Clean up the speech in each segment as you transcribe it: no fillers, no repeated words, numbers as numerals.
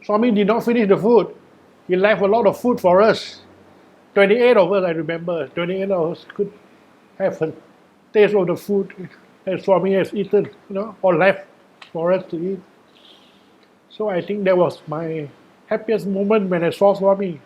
Swami did not finish the food. He left a lot of food for us. 28 of us, I remember. 28 of us could have a taste of the food that Swami has eaten, or left for us to eat. So I think that was my happiest moment when I saw Swami.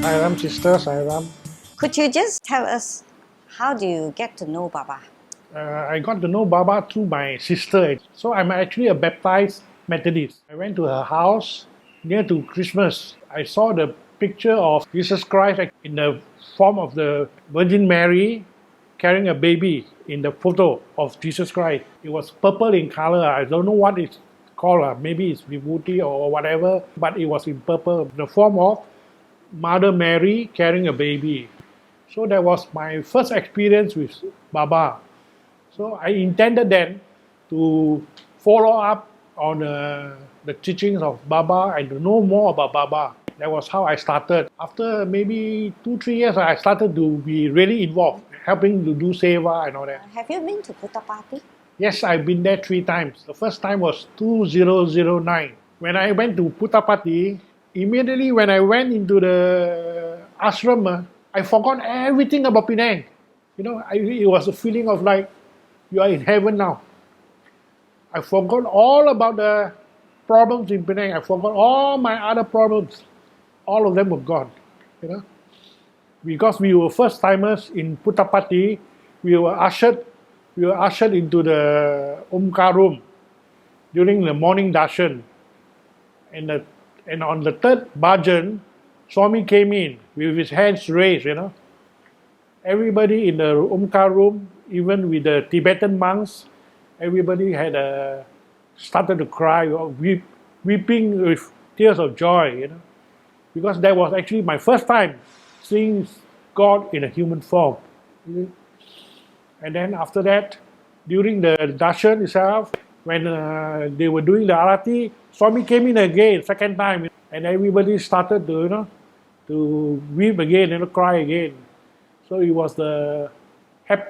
Sairam sister, Sairam. Could you just tell us, how do you get to know Baba? I got to know Baba through my sister. So I'm actually a baptized Methodist. I went to her house near to Christmas. I saw the picture of Jesus Christ in the form of the Virgin Mary carrying a baby in the photo of Jesus Christ. It was purple in color. I don't know what it's called. Maybe it's vibhuti or whatever, but it was in purple. The form of Mother Mary carrying a baby. So that was my first experience with Baba. So I intended then to follow up on the teachings of Baba and to know more about Baba. That was how I started. After maybe 2-3 years, I started to be really involved, helping to do seva and all that. Have you been to Puttapati? Yes, I've been there 3 times. The first time was 2009. When I went to Puttapati, immediately when I went into the ashram, I forgot everything about Penang. It was a feeling of like, you are in heaven now. I forgot all about the problems in Penang. I forgot all my other problems. All of them were gone. Because we were first timers in Puttapati, we were ushered into the Omkar room during the morning darshan. And on the third bhajan, Swami came in with his hands raised, Everybody in the Omkar room, even with the Tibetan monks, everybody had started to cry, weeping with tears of joy, Because that was actually my first time seeing God in a human form. And then after that, during the darshan itself, when they were doing the arati, Swami came in again, second time, and everybody started to weep again, cry again. So it was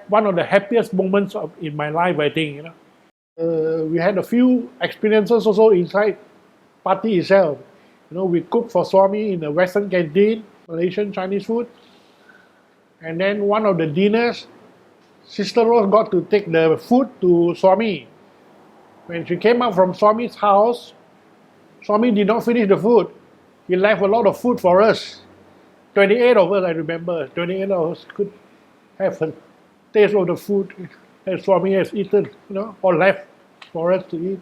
one of the happiest moments in my life, I think. We had a few experiences also inside party itself. We cooked for Swami in the Western canteen, Malaysian Chinese food. And then one of the dinners, Sister Rose got to take the food to Swami. When she came out from Swami's house, Swami did not finish the food. He left a lot of food for us. 28 of us, I remember. 28 of us could have a taste of the food that Swami has eaten, or left for us to eat.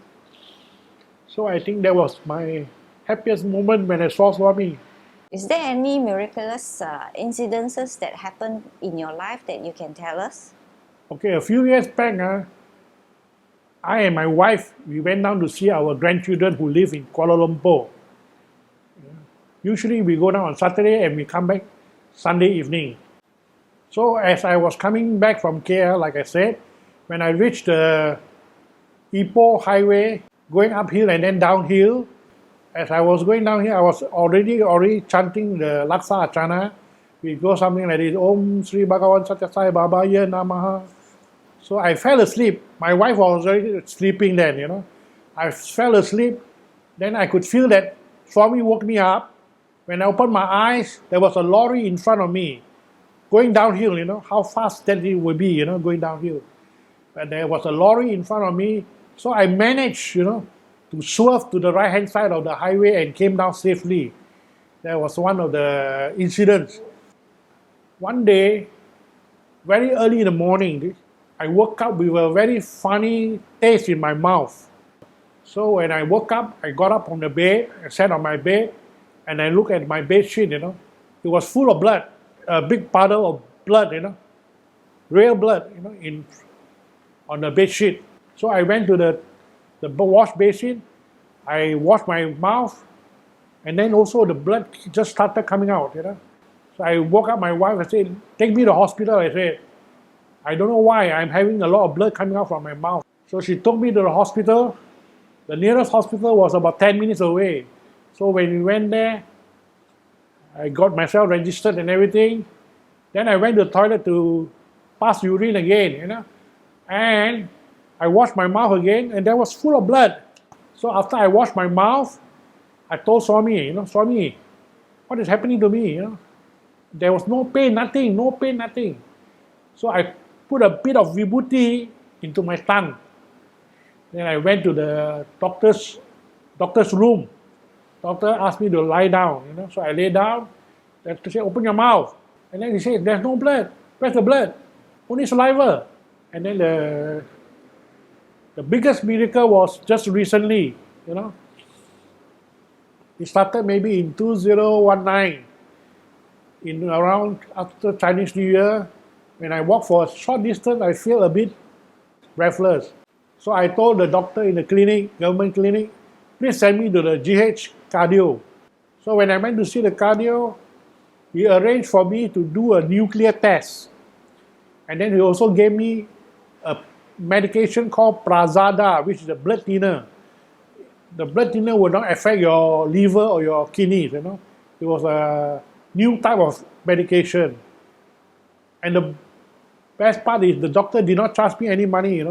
So I think that was my happiest moment when I saw Swami. Is there any miraculous incidences that happened in your life that you can tell us? Okay, a few years back, I and my wife, we went down to see our grandchildren who live in Kuala Lumpur. Usually we go down on Saturday and we come back Sunday evening. So as I was coming back from KL, like I said, when I reached the Ipoh highway, going uphill and then downhill, as I was going down here, I was already chanting the Laksa Achana. We go something like this, Om Sri Sathya Sai Baba Ye Namaha. So I fell asleep. My wife was already sleeping then, I fell asleep. Then I could feel that Swami woke me up. When I opened my eyes, there was a lorry in front of me, going downhill, how fast that it would be, going downhill. But there was a lorry in front of me. So I managed, to swerve to the right-hand side of the highway and came down safely. That was one of the incidents. One day, very early in the morning, I woke up with a very funny taste in my mouth. So when I woke up, I got up from the bed, I sat on my bed, and I looked at my bed sheet, It was full of blood, a big puddle of blood, real blood, on the bed sheet. So I went to the wash basin, I washed my mouth, and then also the blood just started coming out, So I woke up my wife and said, take me to the hospital, I said. I don't know why, I'm having a lot of blood coming out from my mouth. So she took me to the hospital. The nearest hospital was about 10 minutes away. So when we went there, I got myself registered and everything. Then I went to the toilet to pass urine again, and I washed my mouth again, and that was full of blood. So after I washed my mouth, I told Swami, Swami, what is happening to me? There was no pain, nothing. So I put a bit of vibhuti into my tongue. Then I went to the doctor's room. Doctor asked me to lie down, so I lay down. The doctor said, open your mouth. And then he said, there's no blood. Where's the blood? Only saliva. And then the biggest miracle was just recently, It started maybe in 2019, in around after Chinese New Year. When I walk for a short distance, I feel a bit breathless. So I told the doctor in the clinic, government clinic, please send me to the GH cardio. So when I went to see the cardio, he arranged for me to do a nuclear test. And then he also gave me a medication called Prazada, which is a blood thinner. The blood thinner will not affect your liver or your kidneys, It was a new type of medication. And the best part is the doctor did not charge me any money,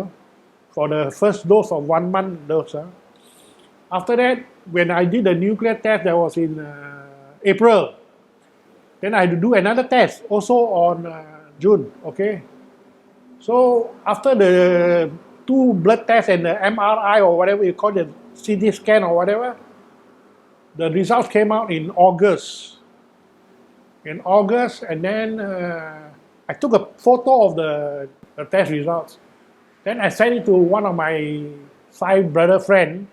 for the first dose of 1 month dose. After that, when I did the nuclear test, that was in April. Then I had to do another test, also on June, okay? So after the 2 blood tests and the MRI or whatever you call it, CT scan or whatever, the results came out in August. And then I took a photo of the test results. Then I sent it to one of my Sai brother friend.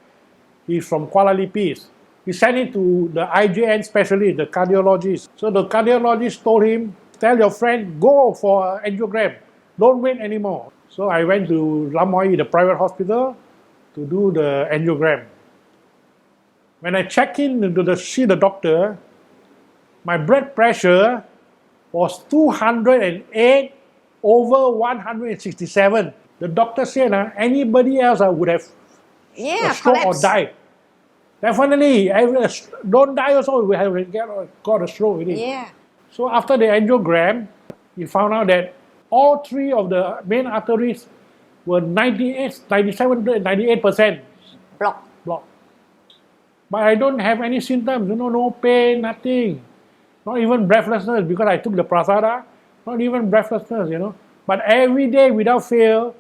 He's from Kuala Lumpur. He sent it to the IJN specialist, the cardiologist. So the cardiologist told him, tell your friend, go for an angiogram. Don't wait anymore. So I went to Lamoy, the private hospital, to do the angiogram. When I checked in to see the doctor, my blood pressure was 208 over 167. The doctor said anybody else would have a stroke collapse. or died. Definitely, don't die also, we have got a stroke with it. Yeah. So after the angiogram, he found out that all 3 of the main arteries were 97%, Blocked. But I don't have any symptoms, no pain, nothing. Not even breathlessness, because I took the prasada, not even breathlessness, But every day, without fail,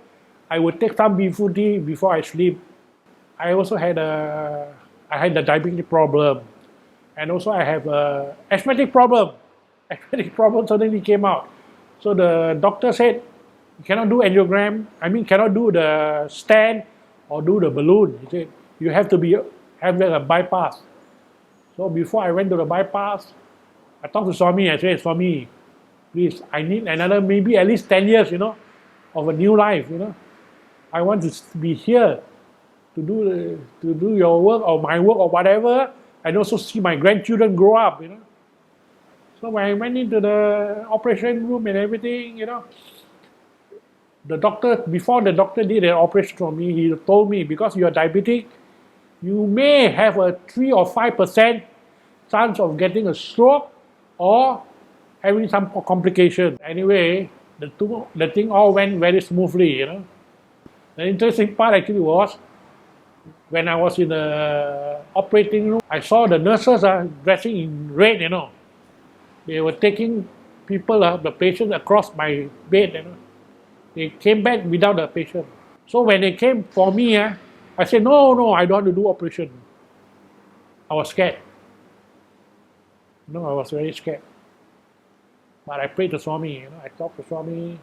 I would take some vibhuti before I sleep. I also had the diabetic problem. And also I have a asthmatic problem. Asthmatic problem suddenly came out. So the doctor said, you cannot do angiogram, cannot do the stent or do the balloon. He said, you have to have a bypass. So before I went to the bypass, I talked to Swami. I said, Swami, please, I need another maybe at least 10 years, of a new life, I want to be here to do your work or my work or whatever, and also see my grandchildren grow up, So when I went into the operation room and everything, before the doctor did an operation for me, he told me, because you are diabetic, you may have a 3 or 5% chance of getting a stroke or having some complication. Anyway, the thing all went very smoothly, The interesting part actually was, when I was in the operating room, I saw the nurses dressing in red, They were taking people, the patients across my bed, They came back without the patient. So when they came for me, I said, no, I don't want to do operation. I was scared. I was very scared. But I prayed to Swami, I talked to Swami.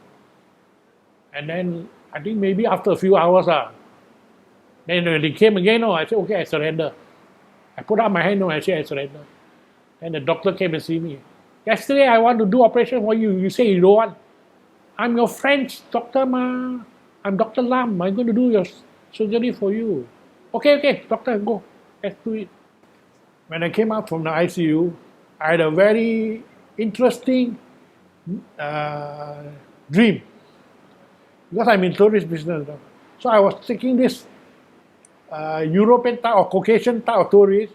And then, I think maybe after a few hours, then when they came again, I said, okay, I surrender. I put up my hand, I said, I surrender. Then the doctor came and see me. Yesterday, I want to do operation for you. You say you don't want. I'm your friend's doctor, ma. I'm Dr. Lam. I'm going to do your surgery for you. Okay, doctor, go. Let's do it. When I came out from the ICU, I had a very interesting dream. Because I'm in tourist business. So I was taking this European type or Caucasian type of tourist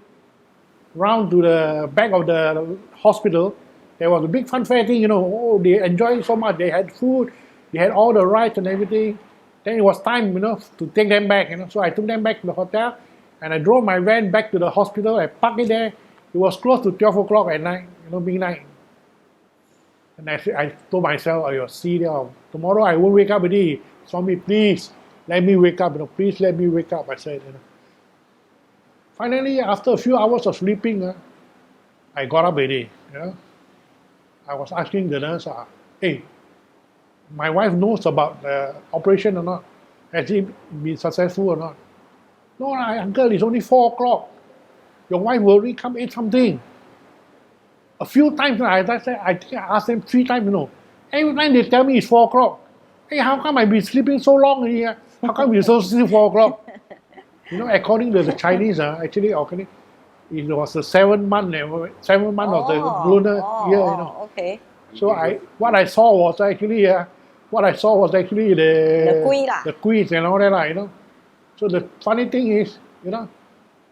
round to the back of the hospital, there was a big fun fair thing, oh, they enjoyed so much. They had food, they had all the rides and everything. Then it was time, to take them back, So I took them back to the hotel, and I drove my van back to the hospital. I parked it there. It was close to 12 o'clock at night, midnight. And I told myself, you'll see there. Tomorrow I won't wake up already. Swami, please, let me wake up. Please let me wake up, I said. Finally, after a few hours of sleeping, I got up already. I was asking the nurse, hey, my wife knows about the operation or not? Has it been successful or not? No, uncle, it's only 4 o'clock. Your wife will already come eat something. A few times, I think I asked them 3 times, Every time they tell me it's 4 o'clock. Hey, how come I've been sleeping so long here? How come it's still 4 o'clock? According to the Chinese, actually, it was the 7th month of the lunar year, Okay. So what I saw was actually the quiz and all that, So the funny thing is,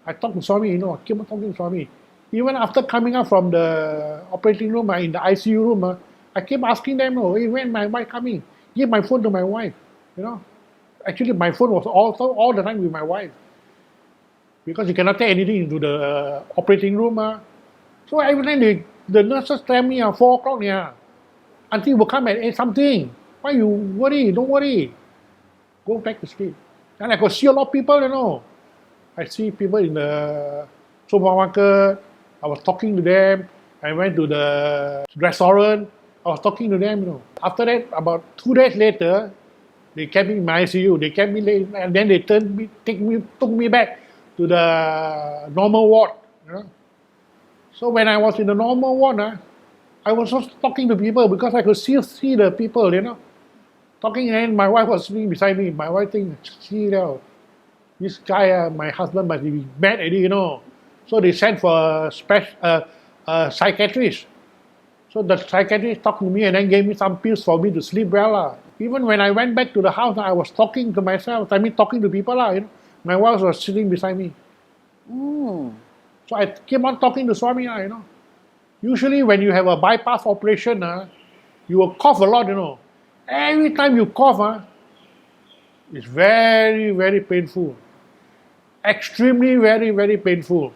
I talked to Swami, I keep on talking to Swami. Even after coming up from the operating room, in the ICU room, I keep asking them, hey, when my wife coming? Give my phone to my wife, Actually, my phone was also all the time with my wife. Because you cannot take anything into the operating room. So every time the nurses tell me 4 o'clock, auntie will come at 8 something. Why you worry? Don't worry. Go back to sleep. And I could see a lot of people, I see people in the supermarket. I was talking to them. I went to the restaurant. I was talking to them, After that, about 2 days later, they kept me in my ICU. They kept me late, and then they took me back to the normal ward. So when I was in the normal ward, I was just talking to people because I could still see the people, talking, and my wife was sitting beside me. My wife thinks, see, this guy, my husband must be mad already, So they sent for a psychiatrist. So the psychiatrist talked to me and then gave me some pills for me to sleep well. Even when I went back to the house, I was talking to myself. Talking to people. My wife was sitting beside me. So I keep on talking to Swami. Usually when you have a bypass operation, you will cough a lot. Every time you cough, it's very, very painful. Extremely, very, very painful.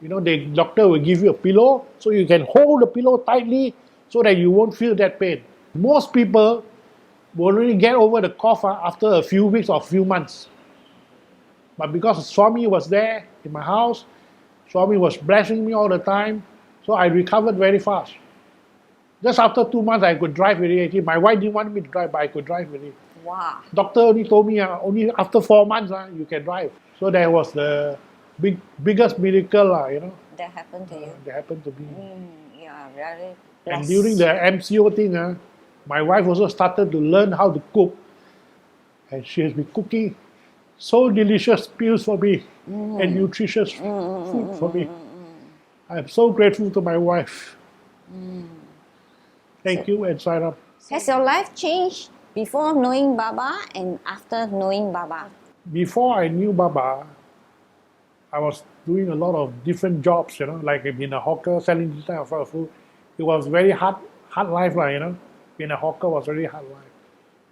The doctor will give you a pillow so you can hold the pillow tightly so that you won't feel that pain. Most people will only get over the cough after a few weeks or few months. But because Swami was there in my house, Swami was blessing me all the time, so I recovered very fast. Just after 2 months, I could drive already. My wife didn't want me to drive, but I could drive already. Wow. Doctor only told me only after 4 months you can drive. So that was the biggest miracle, That happened to you. That happened to me. Yeah, very blessed. And during the MCO thing, my wife also started to learn how to cook. And she has been cooking so delicious meals for me and nutritious food for me. I'm so grateful to my wife. Thank you, and sign up. Has your life changed before knowing Baba and after knowing Baba? Before I knew Baba, I was doing a lot of different jobs, like being a hawker, selling this type of food. It was very hard life, Being a hawker was very hard life.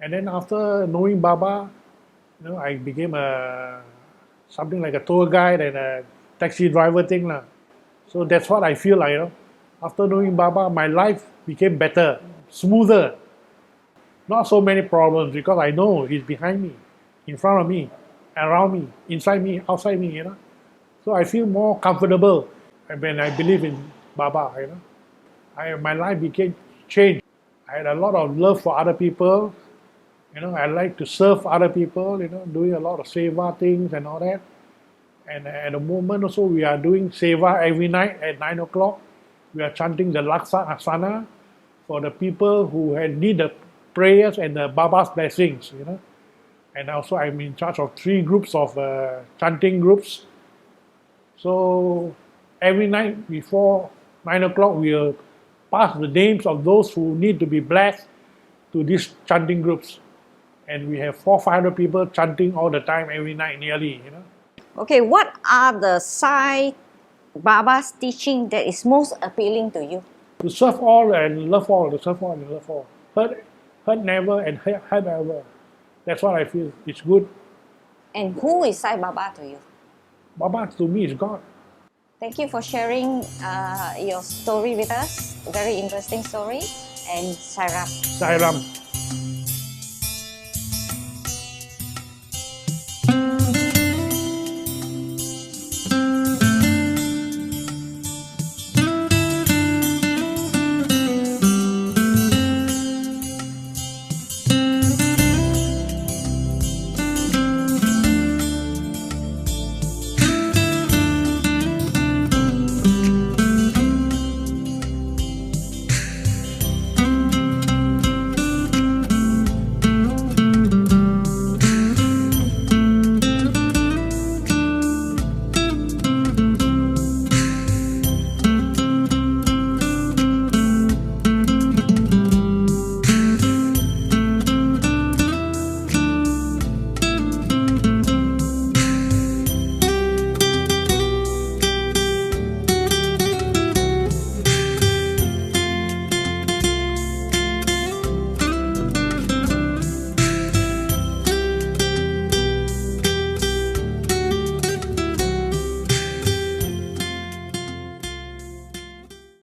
And then after knowing Baba, I became something like a tour guide and a taxi driver thing. So that's what I feel like, After knowing Baba, my life became better, smoother. Not so many problems because I know he's behind me, in front of me, around me, inside me, outside me, So I feel more comfortable when I believe in Baba, my life became changed. I had a lot of love for other people. I like to serve other people, doing a lot of seva things and all that. And at the moment also, we are doing seva every night at 9 o'clock. We are chanting the Laksa Asana for the people who need the prayers and the Baba's blessings, And also I'm in charge of 3 groups of chanting groups. So every night before 9 o'clock, we'll pass the names of those who need to be blessed to these chanting groups. And we have 400-500 people chanting all the time, every night nearly, Okay, what are the signs Baba's teaching that is most appealing to you? To serve all and love all, to serve all and love all. Hurt never and hurt ever. That's what I feel. It's good. And who is Sai Baba to you? Baba to me is God. Thank you for sharing your story with us. Very interesting story. And Sai Ram. Sai Ram.